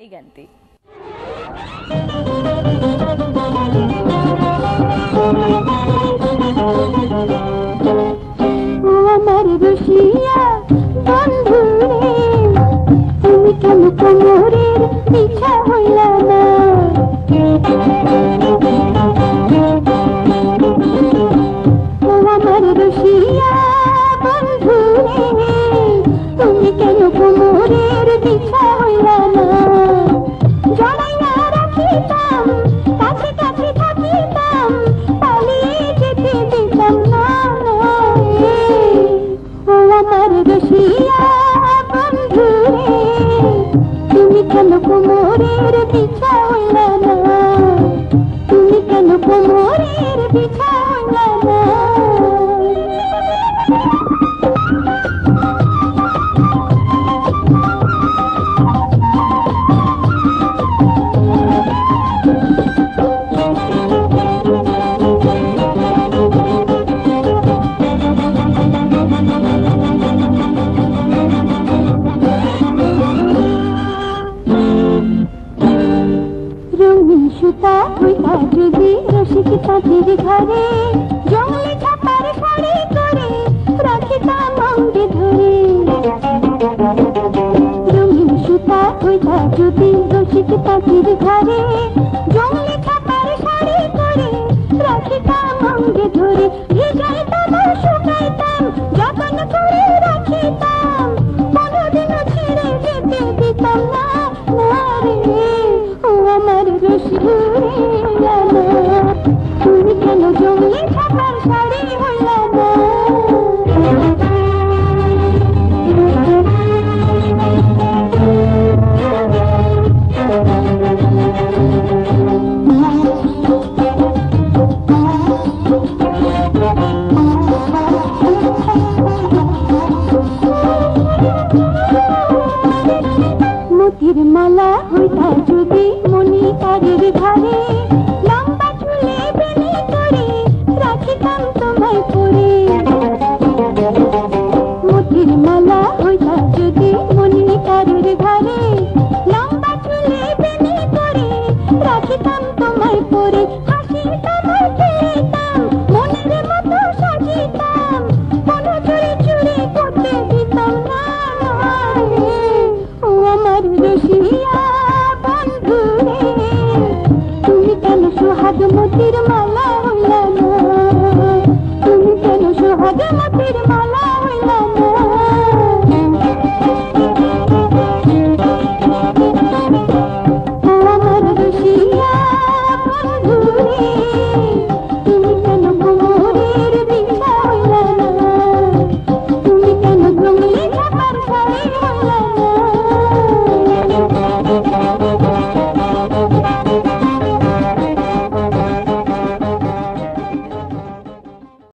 এই গানটি। আমার রসিয়া বন্ধু রে, তুমি কেন কোমরের পিছা হইলা না? আমার রসিয়া বন্ধু রে, তুমি কেন কোমরের পিছা হইলা না? জড়াইয়া রাখিতাম, কাছে কাছে থাকিতাম, পালিয়ে যেতে দিতাম না। ও আমার রসিয়া বন্ধু রে, তুমি কেন কোমরের পিছা হইলা না? তুমি কেন কোমরের পিছা হইলা না? রঙিন সুতা হইতা যদি রসিক তাঁতির ঘরে, জঙ্গলে ছাপার শাড়ি করে রাখিতাম অঙ্গে ধরে। রঙিন সুতা হইতা যদি রসিক তাঁতির ঘরে, জঙ্গলে ছাপার শাড়ি করে রাখিতাম অঙ্গে ধরে। ভিজাইতাম আর শুকাইতাম, যতন করে রাখিতাম, কোনোদিনও ছেড়ে যেতে দিতাম না। আমার রসিয়া, তুমি কেন জঙ্গলে ছাপার শাড়ি হইলা না? মতির মালা হইতা যদি মণিকারের ধারে, লম্বা চুলে বেনি করে রাখিতাম তোমায় পরে। মতির মালা হইতা যদি মণিকারের ধারে, লম্বা চুলে বেনি করে রাখিতাম তোমায় পরে। হাসি তোমায় খেলিতাম, মনের মতো সাজিতাম, কোনো চুরি চুরি করতে দিতাম না। ও আমার রসিয়া বন্ধু রে, তুমি কেন সোহাগ মতির মালা হইলা না? তুমি কেন সোহাগ মতির মালা